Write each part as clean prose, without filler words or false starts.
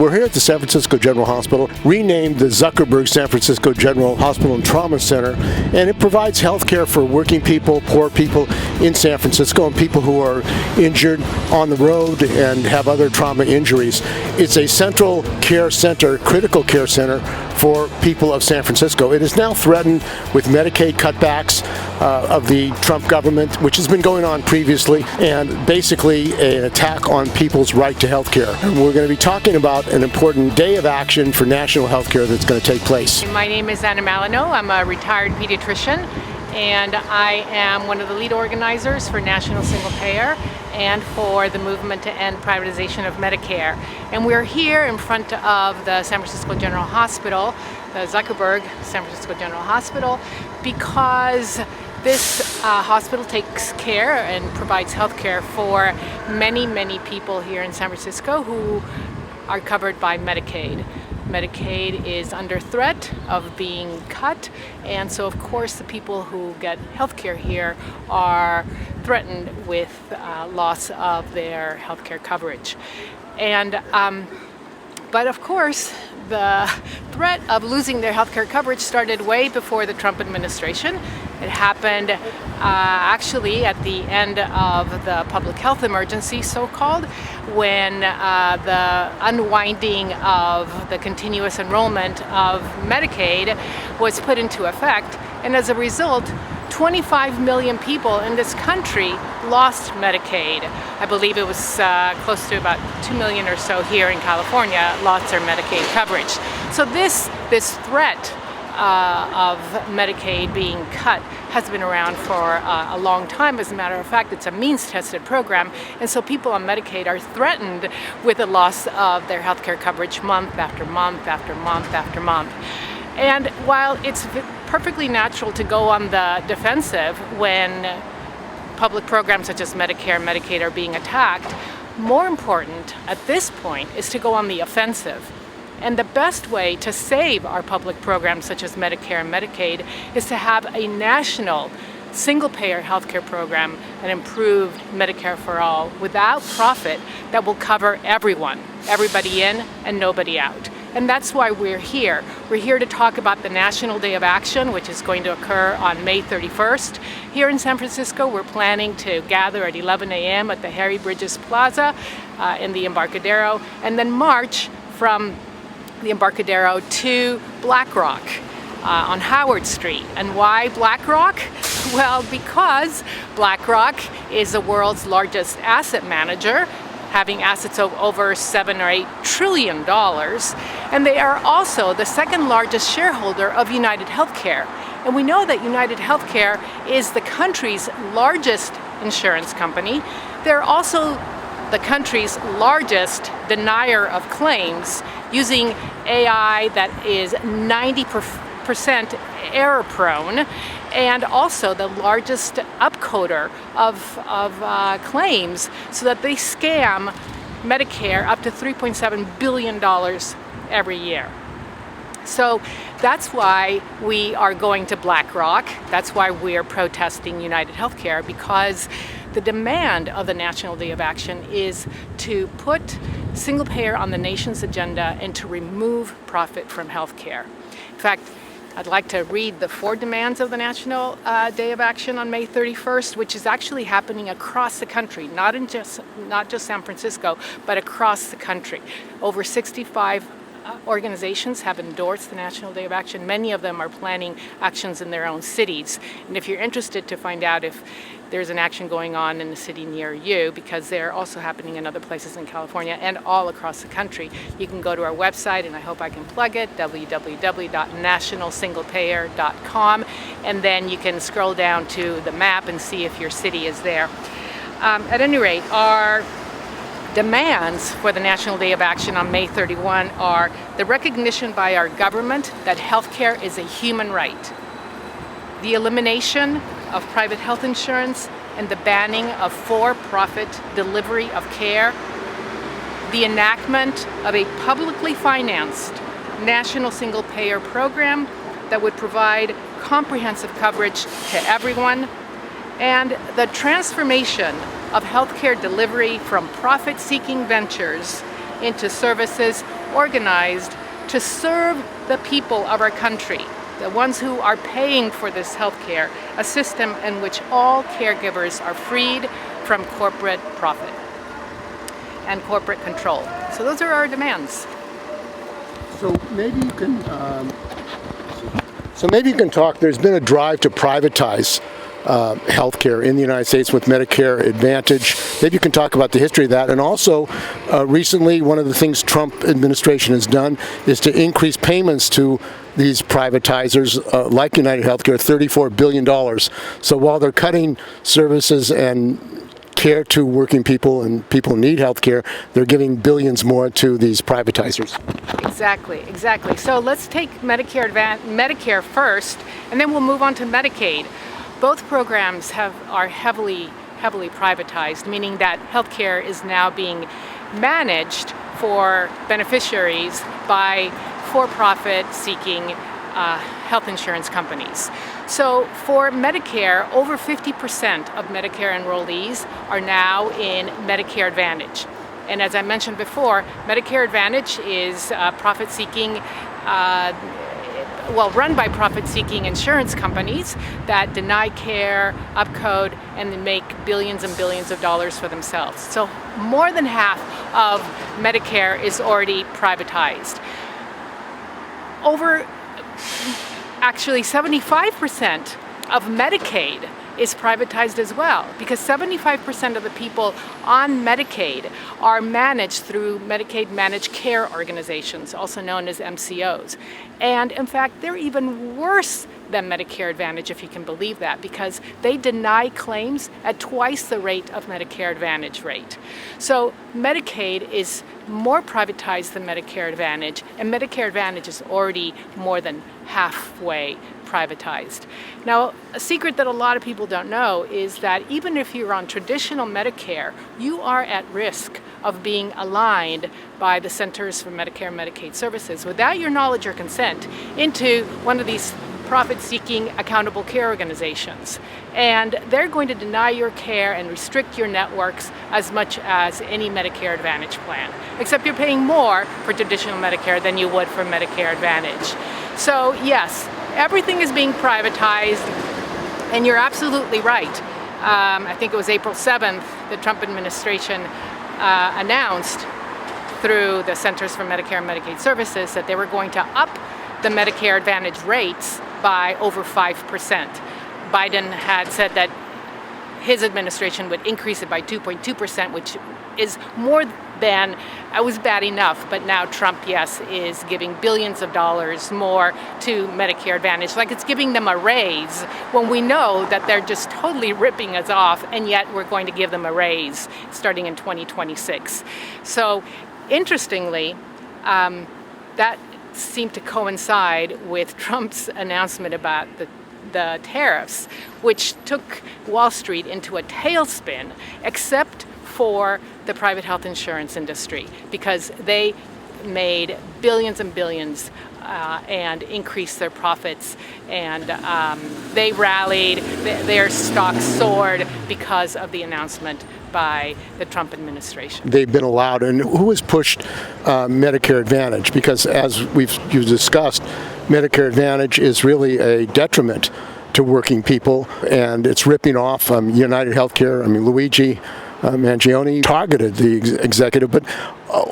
We're here at the San Francisco General Hospital, renamed the Zuckerberg San Francisco General Hospital and Trauma Center, and it provides health care for working people, poor people in San Francisco, and people who are injured on the road and have other trauma injuries. It's a central care center, critical care center for people of San Francisco. It is now threatened with Medicaid cutbacks of the Trump government, which has been going on previously, and basically an attack on people's right to health care. And we're going to be talking about an important day of action for national health care that's going to take place. My name is Manlinow. I'm a retired pediatrician, and I am one of the lead organizers for National Single Payer and for the movement to end privatization of Medicare. And we're here in front of the San Francisco General Hospital, the Zuckerberg San Francisco General Hospital, because this hospital takes care and provides health care for many, many people here in San Francisco who are covered by Medicaid. Medicaid is under threat of being cut, and so of course the people who get health care here are threatened with loss of their health care coverage. And but of course, the threat of losing their health care coverage started way before the Trump administration. It happened actually at the end of the public health emergency, so-called, when the unwinding of the continuous enrollment of Medicaid was put into effect. And as a result, 25 million people in this country lost Medicaid. I believe it was close to about 2 million or so here in California lost their Medicaid coverage. So this threat of Medicaid being cut has been around for a long time. As a matter of fact, it's a means-tested program, and so people on Medicaid are threatened with the loss of their health care coverage month after month after month after month. And while it's perfectly natural to go on the defensive when public programs such as Medicare and Medicaid are being attacked, more important at this point is to go on the offensive. And the best way to save our public programs such as Medicare and Medicaid is to have a national single-payer healthcare program, an improved Medicare for all, without profit, that will cover everyone, everybody in and nobody out. And that's why we're here. We're here to talk about the National Day of Action, which is going to occur on May 31st. Here in San Francisco, we're planning to gather at 11 a.m. at the Harry Bridges Plaza in the Embarcadero, and then march from the Embarcadero to Black Rock on Howard Street. And why Black Rock? Well, because Black Rock is the world's largest asset manager, having assets of over $7 or $8 trillion, and they are also the second largest shareholder of United Healthcare. And we know that United Healthcare is the country's largest insurance company. They're also the country's largest denier of claims, using AI that is 90% error prone, and also the largest upcoder of claims, so that they scam Medicare up to $3.7 billion every year. So that's why we are going to Black Rock. That's why we're protesting United Healthcare, because the demand of the National Day of Action is to put single payer on the nation's agenda and to remove profit from healthcare. In fact, I'd like to read the 4 demands of the National Day of Action on May 31st, which is actually happening across the country, not just San Francisco, but across the country. Over 65 organizations have endorsed the National Day of Action. Many of them are planning actions in their own cities. And if you're interested to find out if there's an action going on in the city near you, because they're also happening in other places in California and all across the country, you can go to our website, and I hope I can plug it, www.nationalsinglepayer.com, and then you can scroll down to the map and see if your city is there. At any rate, our demands for the National Day of Action on May 31 are the recognition by our government that healthcare is a human right, the elimination of private health insurance and the banning of for-profit delivery of care, the enactment of a publicly financed national single-payer program that would provide comprehensive coverage to everyone, and the transformation of healthcare delivery from profit-seeking ventures into services organized to serve the people of our country, the ones who are paying for this health care, a system in which all caregivers are freed from corporate profit and corporate control. So those are our demands. So maybe you can talk. There's been a drive to privatize healthcare in the United States with Medicare Advantage. Maybe you can talk about the history of that. And also, recently, one of the things Trump administration has done is to increase payments to these privatizers like United Healthcare, $34 billion. So while they're cutting services and care to working people and people who need health care, they're giving billions more to these privatizers. Exactly. So let's take Medicare first, and then we'll move on to Medicaid. Both programs are heavily privatized, meaning that health care is now being managed for beneficiaries by for-profit seeking health insurance companies. So for Medicare, over 50% of Medicare enrollees are now in Medicare Advantage. And as I mentioned before, Medicare Advantage is profit-seeking, run by profit-seeking insurance companies that deny care, upcode, and then make billions and billions of dollars for themselves. So more than half of Medicare is already privatized. Actually 75% of Medicaid is privatized as well, because 75% of the people on Medicaid are managed through Medicaid Managed Care Organizations, also known as MCOs. And in fact, they're even worse than Medicare Advantage, if you can believe that, because they deny claims at twice the rate of Medicare Advantage rate. So Medicaid is more privatized than Medicare Advantage, and Medicare Advantage is already more than halfway privatized. Now, a secret that a lot of people don't know is that even if you're on traditional Medicare, you are at risk of being aligned by the Centers for Medicare and Medicaid Services without your knowledge or consent into one of these profit-seeking accountable care organizations. And they're going to deny your care and restrict your networks as much as any Medicare Advantage plan, except you're paying more for traditional Medicare than you would for Medicare Advantage. So yes, everything is being privatized, and you're absolutely right. I think it was April 7th, the Trump administration announced through the Centers for Medicare and Medicaid Services that they were going to up the Medicare Advantage rates by over 5%. Biden had said that his administration would increase it by 2.2%, which is more than, it was bad enough, but now Trump, yes, is giving billions of dollars more to Medicare Advantage, like it's giving them a raise, when we know that they're just totally ripping us off, and yet we're going to give them a raise starting in 2026. So, interestingly, that seemed to coincide with Trump's announcement about the tariffs, which took Wall Street into a tailspin, except for the private health insurance industry, because they made billions and billions and increased their profits, and they rallied, their stocks soared because of the announcement by the Trump administration. They've been allowed, and who has pushed Medicare Advantage? Because as you've discussed, Medicare Advantage is really a detriment to working people, and it's ripping off United Healthcare. I mean, Luigi Mangione targeted the executive, but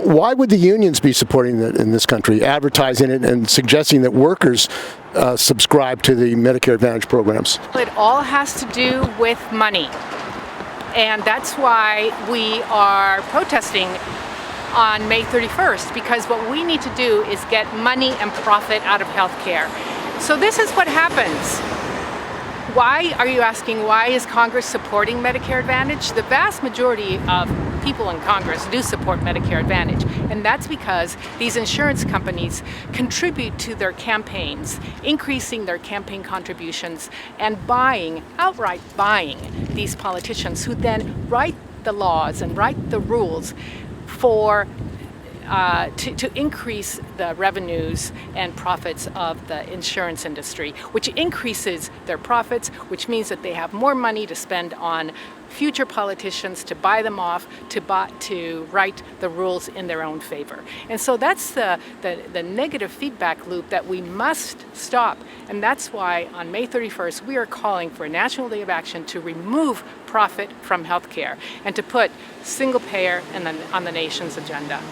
why would the unions be supporting it in this country, advertising it and suggesting that workers subscribe to the Medicare Advantage programs? It all has to do with money. And that's why we are protesting on May 31st, because what we need to do is get money and profit out of healthcare. So this is what happens. Why are you asking, why is Congress supporting Medicare Advantage? The vast majority of people in Congress do support Medicare Advantage, and that's because these insurance companies contribute to their campaigns, increasing their campaign contributions and outright buying these politicians who then write the laws and write the rules for to increase the revenues and profits of the insurance industry, which increases their profits, which means that they have more money to spend on future politicians to buy them off, to write the rules in their own favor. And so that's the negative feedback loop that we must stop. And that's why on May 31st, we are calling for a National Day of Action to remove profit from healthcare and to put single payer on the nation's agenda.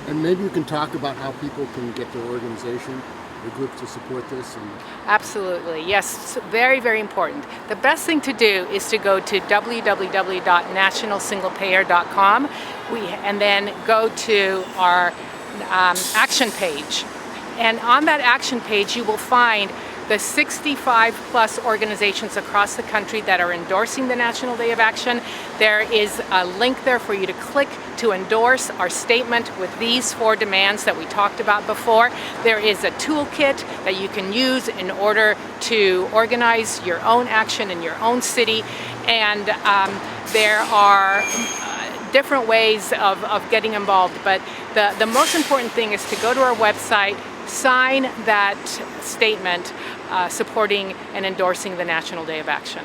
And maybe you can talk about how people can get their organization, the group, to support this. Absolutely, yes, very, very important. The best thing to do is to go to www.nationalsinglepayer.com and then go to our action page. And on that action page, you will find the 65 plus organizations across the country that are endorsing the National Day of Action. There is a link there for you to click to endorse our statement with these 4 demands that we talked about before. There is a toolkit that you can use in order to organize your own action in your own city. And there are different ways of getting involved. But the most important thing is to go to our website, sign that statement supporting and endorsing the National Day of Action.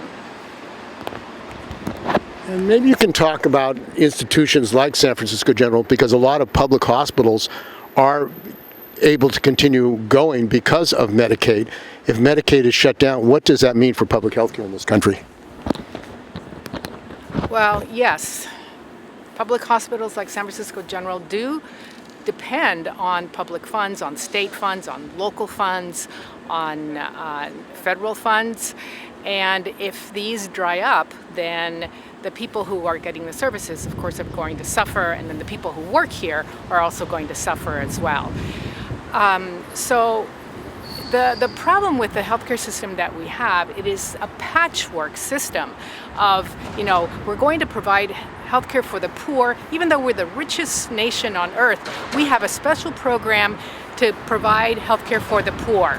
And maybe you can talk about institutions like San Francisco General, because a lot of public hospitals are able to continue going because of Medicaid. If Medicaid is shut down, what does that mean for public health care in this country? Well, yes. Public hospitals like San Francisco General do depend on public funds, on state funds, on local funds, on federal funds. And if these dry up, then the people who are getting the services, of course, are going to suffer, and then the people who work here are also going to suffer as well. So the problem with the healthcare system that we have, it is a patchwork system of, we're going to provide healthcare for the poor. Even though we're the richest nation on earth, we have a special program to provide healthcare for the poor.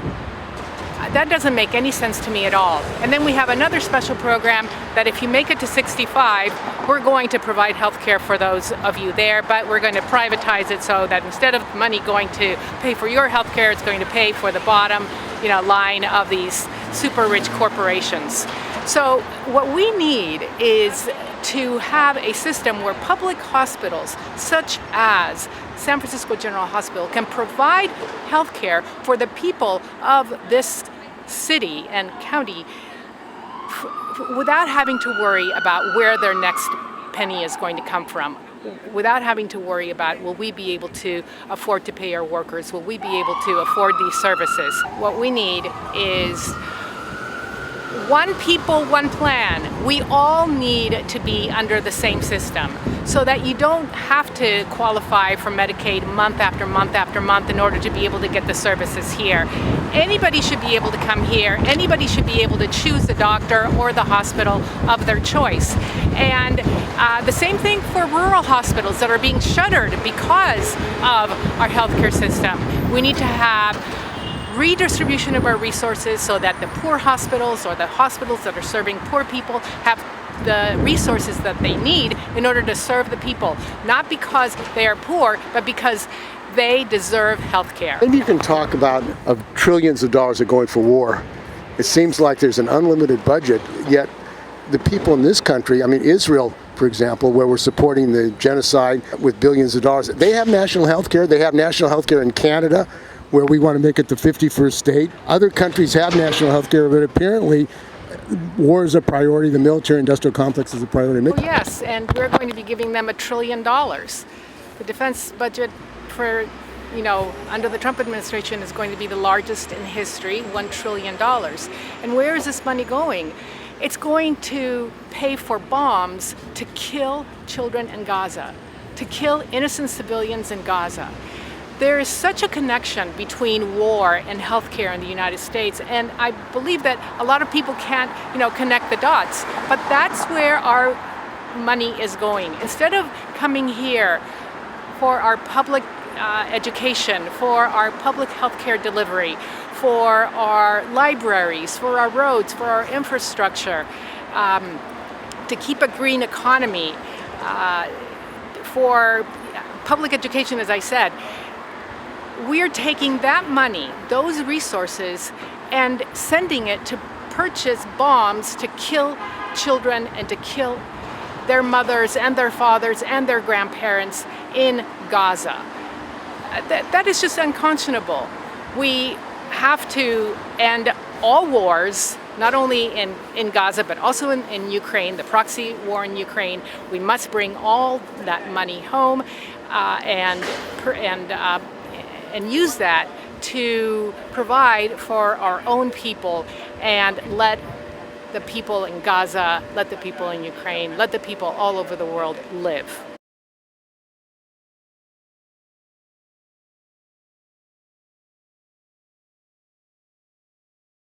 That doesn't make any sense to me at all. And then we have another special program that if you make it to 65, we're going to provide health care for those of you there, but we're going to privatize it so that instead of money going to pay for your health care, it's going to pay for the bottom line of these super rich corporations. So what we need is to have a system where public hospitals, such as San Francisco General Hospital, can provide health care for the people of this city and county without having to worry about where their next penny is going to come from, without having to worry about, will we be able to afford to pay our workers? Will we be able to afford these services? What we need is one people, one plan. We all need to be under the same system so that you don't have to qualify for Medicaid month after month after month in order to be able to get the services here. Anybody should be able to come here. Anybody should be able to choose the doctor or the hospital of their choice. And the same thing for rural hospitals that are being shuttered because of our healthcare system. We need to have redistribution of our resources so that the poor hospitals or the hospitals that are serving poor people have the resources that they need in order to serve the people, not because they are poor, but because they deserve health care. Maybe you can talk about trillions of dollars are going for war. It seems like there's an unlimited budget, yet the people in this country, Israel, for example, where we're supporting the genocide with billions of dollars, they have national health care. They have national health care in Canada, where we want to make it the 51st state. Other countries have national health care, but apparently war is a priority. The military-industrial complex is a priority. Well, yes, and we're going to be giving them $1 trillion. The defense budget for, under the Trump administration is going to be the largest in history, $1 trillion. And where is this money going? It's going to pay for bombs to kill children in Gaza, to kill innocent civilians in Gaza. There is such a connection between war and healthcare in the United States, and I believe that a lot of people can't, connect the dots. But that's where our money is going. Instead of coming here for our public education, for our public healthcare delivery, for our libraries, for our roads, for our infrastructure, to keep a green economy, for public education, as I said, we're taking that money, those resources, and sending it to purchase bombs to kill children and to kill their mothers and their fathers and their grandparents in Gaza. That is just unconscionable. We have to end all wars, not only in Gaza, but also in Ukraine, the proxy war in Ukraine. We must bring all that money home and use that to provide for our own people and let the people in Gaza, let the people in Ukraine, let the people all over the world live.